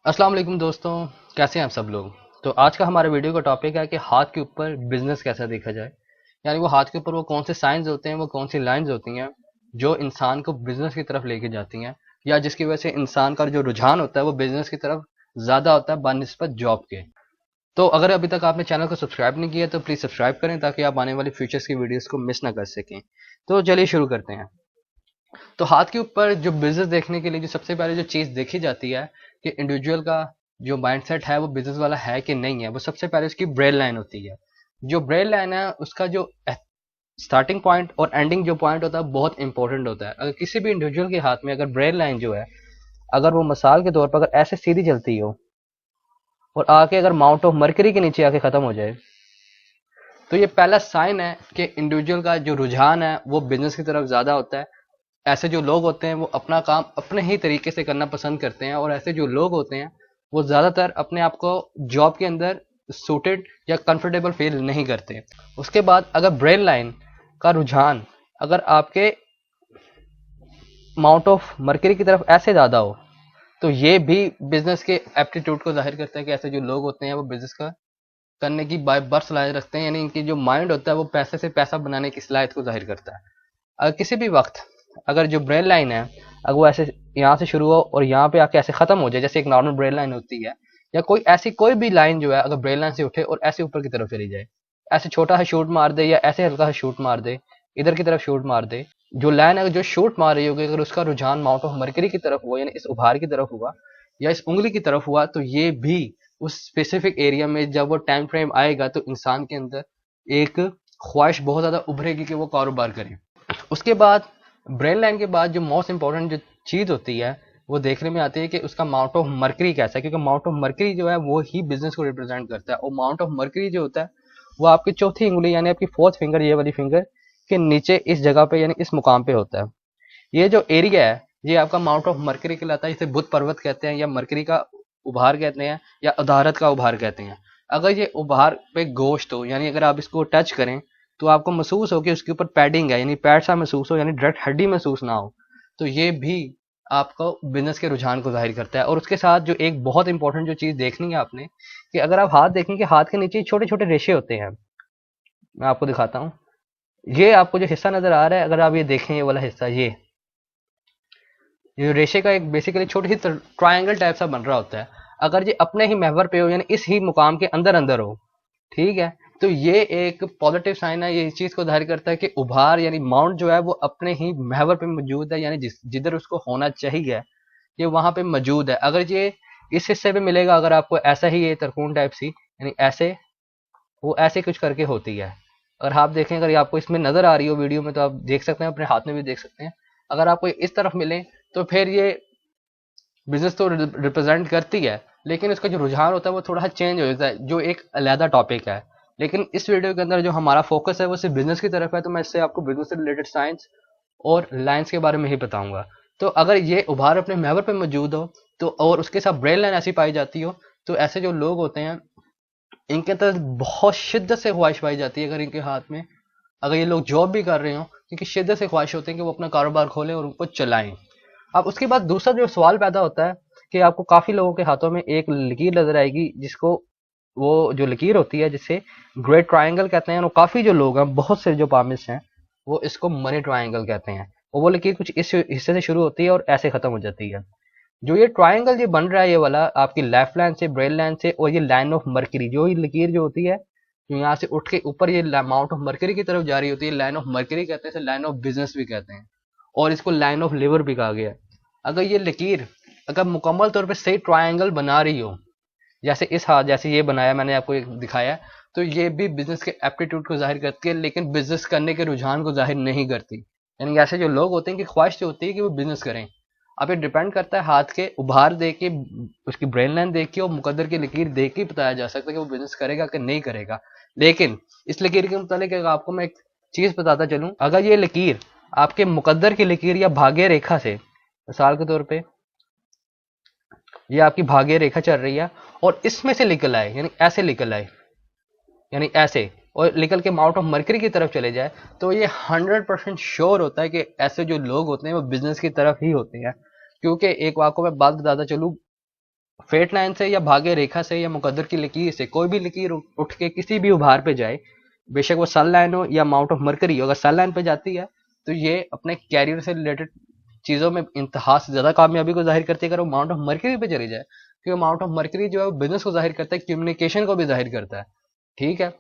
अस्सलाम वालेकुम दोस्तों, कैसे हैं आप सब लोग। तो आज का हमारे वीडियो का टॉपिक है कि हाथ के ऊपर बिजनेस कैसा देखा जाए। यानी वो हाथ के ऊपर वो कौन से साइंस होते हैं, वो कौन सी लाइंस होती हैं जो इंसान को बिजनेस की तरफ लेके जाती हैं, या जिसकी वजह से इंसान का जो रुझान होता है वो बिजनेस की तरफ ज़्यादा होता है बनिस्बत जॉब के। तो अगर अभी तक आपने चैनल को सब्सक्राइब नहीं किया तो प्लीज़ सब्सक्राइब करें ताकि आप आने वाली फ्यूचर्स की वीडियोस को मिस ना कर सकें। तो चलिए शुरू करते हैं। तो हाथ के ऊपर जो बिजनेस देखने के लिए जो सबसे पहले जो चीज़ देखी जाती है कि इंडिविजुअल का जो माइंडसेट है वो बिजनेस वाला है कि नहीं है, वो सबसे पहले उसकी ब्रेड लाइन होती है। जो ब्रेड लाइन है उसका जो स्टार्टिंग पॉइंट और एंडिंग जो पॉइंट होता है बहुत इंपॉर्टेंट होता है। अगर किसी भी इंडिविजुअल के हाथ में अगर ब्रेड लाइन जो है, अगर वो मिसाल के तौर पर अगर ऐसे सीधी चलती हो और आके अगर माउंट ऑफ मरकरी के नीचे आके खत्म हो जाए, तो ये पहला साइन है कि इंडिविजुअल का जो रुझान है वो बिजनेस की तरफ ज्यादा होता है। ऐसे जो लोग होते हैं वो अपना काम अपने ही तरीके से करना पसंद करते हैं, और ऐसे जो लोग होते हैं वो ज़्यादातर अपने आप को जॉब के अंदर सूटेड या कंफर्टेबल फील नहीं करते। उसके बाद अगर ब्रेन लाइन का रुझान अगर आपके माउंट ऑफ मर्करी की तरफ ऐसे ज़्यादा हो, तो ये भी बिजनेस के एप्टीट्यूड को जाहिर करता है कि ऐसे जो लोग होते हैं वो बिजनेस का करने की बाय बर्थ सलाहियत रखते हैं। यानी इनकी जो माइंड होता है वो पैसे से पैसा बनाने की सलाहियत को जाहिर करता है। अगर किसी भी वक्त अगर जो ब्रेन लाइन है अगर वो ऐसे यहाँ से शुरू हो और यहाँ पे आके ऐसे खत्म हो जाए जैसे एक नॉर्मल ब्रेन लाइन होती है, या कोई ऐसी कोई भी लाइन जो है अगर ब्रेन लाइन से उठे और ऐसे ऊपर की तरफ चली जाए, ऐसे छोटा सा शूट मार दे या ऐसे हल्का सा शूट मार दे, इधर की तरफ शूट मार दे, जो लाइन अगर जो शूट मार रही होगी अगर उसका रुझान माउंट ऑफ मरकरी की तरफ हुआ यानी इस उभार की तरफ हुआ या इस उंगली की तरफ हुआ, तो ये भी उस स्पेसिफिक एरिया में जब वो टाइम फ्रेम आएगा तो इंसान के अंदर एक ख्वाहिश बहुत ज्यादा उभरेगी कि वो कारोबार करे। उसके बाद ब्रेन लाइन के बाद जो मोस्ट इंपॉर्टेंट जो चीज होती है वो देखने में आती है कि उसका माउंट ऑफ मर्करी कैसा है, क्योंकि माउंट ऑफ मर्करी जो है वो ही बिजनेस को रिप्रेजेंट करता है। और माउंट ऑफ मर्करी जो होता है वो आपकी चौथी उंगली यानी आपकी फोर्थ फिंगर, ये वाली फिंगर के नीचे इस जगह पे यानी इस मुकाम पे होता है। ये जो एरिया है ये आपका माउंट ऑफ मर्करी कहलाता है। इसे बुध पर्वत कहते हैं या मर्करी का उभार कहते हैं या उदारत का उभार कहते हैं। अगर ये उभार पे गोश्त हो यानी अगर आप इसको टच करें तो आपको महसूस हो कि उसके ऊपर पैडिंग है यानी पैड सा महसूस हो यानी डायरेक्ट हड्डी महसूस ना हो, तो ये भी आपको बिजनेस के रुझान को जाहिर करता है। और उसके साथ जो एक बहुत इंपॉर्टेंट जो चीज देखनी है आपने कि अगर आप हाथ देखें कि हाथ के नीचे छोटे छोटे रेशे होते हैं, मैं आपको दिखाता हूँ। ये आपको जो हिस्सा नजर आ रहा है अगर आप ये देखें ये वाला हिस्सा, ये रेशे का एक बेसिकली छोटी सी ट्रायंगल टाइप सा बन रहा होता है। अगर ये अपने ही महवर पे हो यानी इस ही मुकाम के अंदर अंदर हो, ठीक है, तो ये एक पॉजिटिव साइन है। ये इस चीज को जाहिर करता है कि उभार यानी माउंट जो है वो अपने ही महवर पे मौजूद है, यानी जिधर उसको होना चाहिए ये वहां पे मौजूद है। अगर ये इस हिस्से पे मिलेगा अगर आपको ऐसा ही ये तरकून टाइप सी यानी ऐसे वो ऐसे कुछ करके होती है। अगर आप देखें अगर ये आपको इसमें नजर आ रही हो वीडियो में तो आप देख सकते हैं, अपने हाथ में भी देख सकते हैं। अगर आपको इस तरफ मिले तो फिर ये बिजनेस तो रिप्रेजेंट करती है, लेकिन इसका जो रुझान होता है वो थोड़ा सा चेंज हो जाता है जो एक अलहदा टॉपिक है। लेकिन इस वीडियो के अंदर जो हमारा फोकस है वो सिर्फ बिजनेस की तरफ है, तो मैं इससे आपको बिजनेस से रिलेटेड साइंस और लाइंस के बारे में ही बताऊंगा। तो अगर ये उभार अपने महवर पे मौजूद हो तो और उसके साथ ब्रेन लाइन ऐसी पाई जाती हो, तो ऐसे जो लोग होते हैं इनके अंदर बहुत शिद्दत से ख्वाहिश पाई जाती है अगर इनके हाथ में अगर ये लोग जॉब भी कर रहे हो, क्योंकि शिद्दत से ख्वाहिश होती है कि वो अपना कारोबार खोलें और उनको चलाएं। अब उसके बाद दूसरा जो सवाल पैदा होता है कि आपको काफी लोगों के हाथों में एक लकीर नजर आएगी जिसको वो जो लकीर होती है जिसे ग्रेट ट्रायंगल कहते हैं, और काफी जो लोग हैं बहुत से जो पामिस्ट हैं वो इसको मनी ट्रायंगल कहते हैं। और वो लकीर कुछ इस हिस्से से शुरू होती है और ऐसे खत्म हो जाती है। जो ये ट्रायंगल ये बन रहा है ये वाला आपकी लेफ्ट लाइन से ब्रेन लाइन से और ये लाइन ऑफ मर्करी जो ये लकीर जो होती है जो यहाँ से उठ के ऊपर ये माउंट ऑफ मर्करी की तरफ जा रही होती है, लाइन ऑफ मर्करी कहते हैं, लाइन ऑफ बिजनेस भी कहते हैं और इसको लाइन ऑफ लिवर भी कहा गया है। अगर ये लकीर अगर मुकम्मल तौर पे सही ट्रायंगल बना रही हो, जैसे इस हाथ जैसे ये बनाया मैंने आपको एक दिखाया, तो ये भी बिजनेस के एप्टीट्यूड को जाहिर करती है लेकिन बिजनेस करने के रुझान को जाहिर नहीं करती। यानी ऐसे जो लोग होते हैं कि ख्वाहिश जो होती है कि वो बिजनेस करें। अब ये डिपेंड करता है हाथ के उभार देख के, उसकी ब्रेन लाइन देख के और मुकद्दर की लकीर देख के बताया जा सकता है कि वो बिजनेस करेगा कि नहीं करेगा। लेकिन इस लकीर के मुतालिक आपको मैं एक चीज बताता चलूं, अगर ये लकीर आपके मुकद्दर की लकीर या भाग्य रेखा से, मिसाल के तौर पे ये आपकी भाग्य रेखा चल रही है और इसमें से निकल आए यानी ऐसे निकल आए यानी ऐसे और निकल के माउंट ऑफ मरकरी की तरफ चले जाए, तो ये 100% श्योर होता है कि ऐसे जो लोग होते हैं वो बिजनेस की तरफ ही होते हैं। क्योंकि एक आपको मैं बात बताता चलूँ, फेट लाइन से या भाग्य रेखा से या मुकद्दर की लकीर से कोई भी लकीर उठ के किसी भी उभार पे जाए, बेशक वो सन लाइन हो या माउंट ऑफ मरकरी हो, अगर सन लाइन पे जाती है तो ये अपने कैरियर से रिलेटेड चीज़ों में इंतहा से ज़्यादा कामयाबी को जाहिर करती है। अगर वो माउंट ऑफ मरकरी पे चली जाए, क्योंकि माउंट ऑफ मरकरी जो है वो बिजनेस को जाहिर करता है, कम्युनिकेशन को भी जाहिर करता है, ठीक है,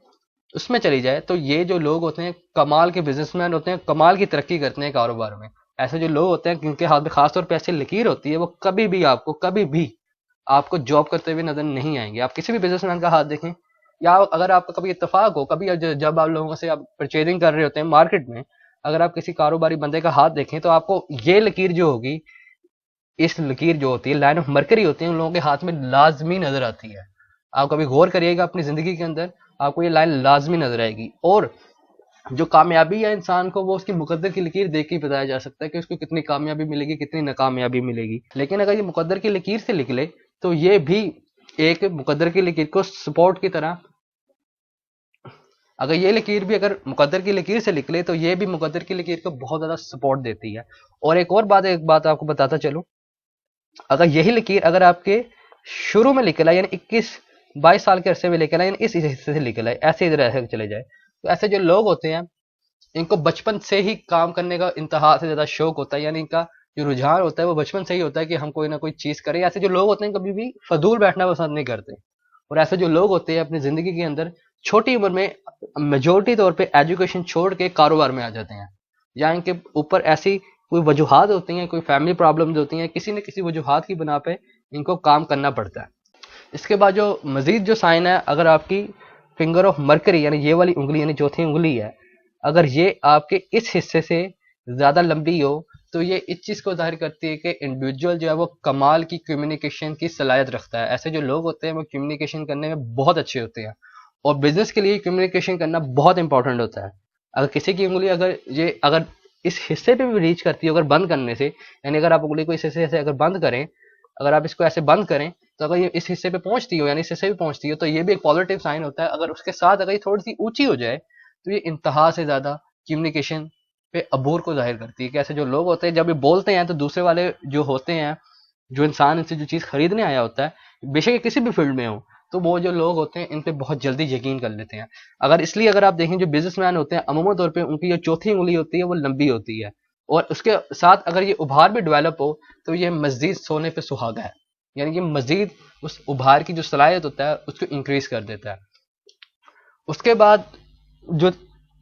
उसमें चली जाए तो ये जो लोग होते हैं कमाल के बिजनेसमैन होते हैं, कमाल की तरक्की करते हैं कारोबार में। ऐसे जो लोग होते हैं जिनके हाथ में खासतौर पर ऐसी लकीर होती है, वो कभी भी आपको जॉब करते हुए नजर नहीं आएंगे। आप किसी भी बिजनेसमैन का हाथ देखें, या अगर आपका कभी इत्तेफाक हो, कभी जब आप लोगों से आप परचेजिंग कर रहे होते हैं मार्केट में, अगर आप किसी कारोबारी बंदे का हाथ देखें तो आपको ये लकीर जो होगी, इस लकीर जो होती है लाइन ऑफ मरकरी होती है, उन लोगों के हाथ में लाजमी नजर आती है। आप कभी गौर करिएगा अपनी जिंदगी के अंदर, आपको ये लाइन लाजमी नजर आएगी। और जो कामयाबी है इंसान को, वो उसकी मुकद्दर की लकीर देख के ही बताया जा सकता है कि उसको कितनी कामयाबी मिलेगी, कितनी नाकामयाबी मिलेगी। लेकिन अगर ये मुकद्दर की लकीर से निकले तो ये भी एक मुकद्दर की लकीर को सपोर्ट की तरह, अगर ये लकीर भी अगर मुकद्दर की लकीर से निकले तो ये भी मुकद्दर की लकीर को बहुत ज्यादा सपोर्ट देती है। और एक बात आपको बताता चलूं, अगर यही लकीर अगर आपके शुरू में निकला, यानी 21-22 साल के अरसे में निकला, यानी इस हिस्से से निकला, ऐसे इधर ऐसे चले जाए, तो ऐसे जो लोग होते हैं इनको बचपन से ही काम करने का इंतहा से ज्यादा शौक होता है, यानी इनका जो रुझान होता है वो बचपन से ही होता है कि हम कोई ना कोई चीज करें। ऐसे जो लोग होते हैं कभी भी फजूल बैठना पसंद नहीं करते। और ऐसे जो लोग होते हैं अपनी जिंदगी के अंदर छोटी उम्र में मेजोरिटी तौर पे एजुकेशन छोड़ के कारोबार में आ जाते हैं, या इनके ऊपर ऐसी कोई वजूहात होती हैं, कोई फैमिली प्रॉब्लम्स होती हैं, किसी न किसी वजूहात की बिना पे इनको काम करना पड़ता है। इसके बाद जो मजीद जो साइन है, अगर आपकी फिंगर ऑफ मरकरी यानी ये वाली उंगली यानी चौथी उंगली है, अगर ये आपके इस हिस्से से ज्यादा लंबी हो तो ये इस चीज को जाहिर करती है कि इंडिविजुअल जो है वो कमाल की कम्युनिकेशन की सलाहियत रखता है। ऐसे जो लोग होते हैं वो कम्युनिकेशन करने में बहुत अच्छे होते हैं, और बिजनेस के लिए कम्युनिकेशन करना बहुत इंपॉर्टेंट होता है। अगर किसी की उंगली अगर इस हिस्से पे भी रीच करती है, अगर बंद करने से, यानी अगर आप उंगली को इस हिस्से से अगर बंद करें, अगर आप इसको ऐसे बंद करें तो अगर ये इस हिस्से पे पहुंचती हो, यानी इस हिस्से पे पहुंचती हो, तो ये भी एक पॉजिटिव साइन होता है। अगर उसके साथ अगर ये थोड़ी सी ऊंची हो जाए तो ये इंतहा से ज्यादा कम्युनिकेशन पे अबूर को जाहिर करती है। कि ऐसे जो लोग होते हैं जब ये बोलते हैं तो दूसरे वाले जो होते हैं, जो इंसान इनसे जो चीज़ खरीदने आया होता है, बेशक किसी भी फील्ड में हो, तो वो जो लोग होते हैं इन पे बहुत जल्दी यकीन कर लेते हैं। इसलिए अगर आप देखें जो बिजनेसमैन होते हैं अमूमन तौर पे उनकी जो चौथी उंगली होती है वो लंबी होती है, और उसके साथ अगर ये उभार भी डेवलप हो तो ये मजीद सोने पे सुहागा है, यानी कि मजीद उस उभार की जो सलाहियत होता है उसको इंक्रीज कर देता है। उसके बाद जो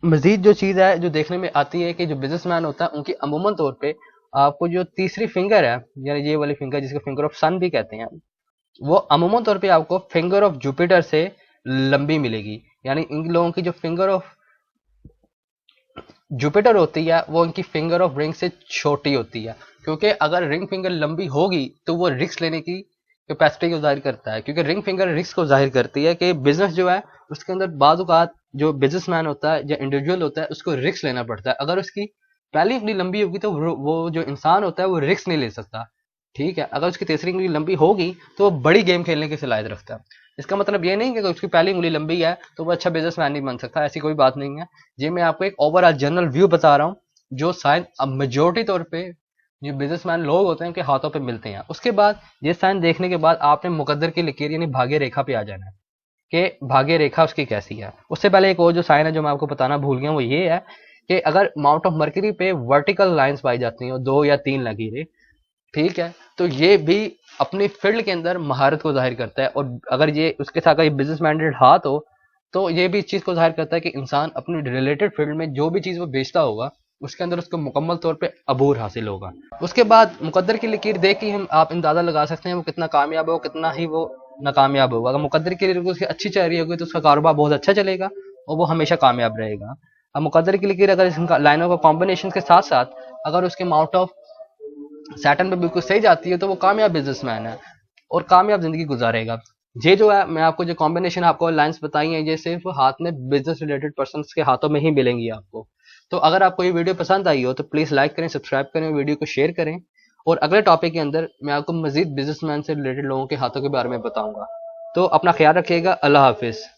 मजीद जो चीज़ है जो देखने में आती है कि जो बिजनेसमैन होता है उनकी अमूमन तौर पे आपको जो तीसरी फिंगर है, यानी ये वाली फिंगर जिसको फिंगर ऑफ सन भी कहते हैं, वो अमूमन तौर पे आपको फिंगर ऑफ जुपिटर से लंबी मिलेगी। यानी इन लोगों की जो फिंगर ऑफ जुपिटर होती है वो इनकी फिंगर ऑफ रिंग से छोटी होती है, क्योंकि अगर रिंग फिंगर लंबी होगी तो वो रिस्क लेने की कैपेसिटी को जाहिर करता है। क्योंकि रिंग फिंगर रिस्क को जाहिर करती है कि बिजनेस जो है उसके अंदर बाद औक़ात जो बिजनेसमैन होता है या इंडिविजुअल होता है उसको रिस्क लेना पड़ता है। अगर उसकी पहली उंगली लंबी होगी तो वो जो इंसान होता है वो रिस्क नहीं ले सकता, ठीक है। अगर उसकी तीसरी उंगली लंबी होगी तो वो बड़ी गेम खेलने की सलाहियत रखता है। इसका मतलब ये नहीं कि अगर उसकी पहली उंगली लंबी है तो वो अच्छा बिजनेसमैन नहीं बन सकता, ऐसी कोई बात नहीं है। ये मैं आपको एक ओवरऑल जनरल व्यू बता रहा हूँ जो साइन अब मेजोरिटी तौर पे जो बिजनेसमैन लोग होते हैं उनके हाथों पे मिलते हैं। उसके बाद ये साइन देखने के बाद आपने मुकद्दर की लकीर यानी भाग्य रेखा पे आ जाना है कि भाग्य रेखा उसकी कैसी है। उससे पहले एक और जो साइन है जो मैं आपको बताना भूल गया वो ये है कि अगर माउंट ऑफ मरकरी पे वर्टिकल लाइंस पाई जाती हैं 2 या 3 लकीरें, ठीक है, तो ये भी अपनी फील्ड के अंदर महारत को जाहिर करता है। और अगर ये उसके साथ अगर बिजनेस माइंडेड हाथ हो तो ये भी इस चीज़ को जाहिर करता है कि इंसान अपनी रिलेटेड फील्ड में जो भी चीज़ वो बेचता होगा उसके अंदर उसको मुकम्मल तौर पे अबूर हासिल होगा। उसके बाद मुकद्दर की लकीर देख के हम आप अंदाज़ा लगा सकते हैं वो कितना कामयाब हो, कितना ही वो नाकामयाब होगा। अगर मुकद्दर की लकीर उसकी अच्छी चल रही होगी तो उसका कारोबार बहुत अच्छा चलेगा और वो हमेशा कामयाब रहेगा। अब मुकद्दर की लकीर अगर इस लाइनों का कॉम्बिनेशन के साथ साथ अगर उसके माउंट ऑफ सैटर्न पे बिल्कुल सही जाती है तो वो कामयाब बिजनेसमैन है और कामयाब जिंदगी गुजारेगा। ये जो है मैं आपको जो कॉम्बिनेशन आपको लाइंस बताई हैं ये सिर्फ हाथ में बिजनेस रिलेटेड पर्सन के हाथों में ही मिलेंगी आपको। तो अगर आपको ये वीडियो पसंद आई हो तो प्लीज़ लाइक करें, सब्सक्राइब करें, वीडियो को शेयर करें। और अगले टॉपिक के अंदर मैं आपको मजीद बिजनेसमैन से रिलेटेड लोगों के हाथों के बारे में बताऊंगा। तो अपना ख्याल रखिएगा। अल्लाह हाफिज़।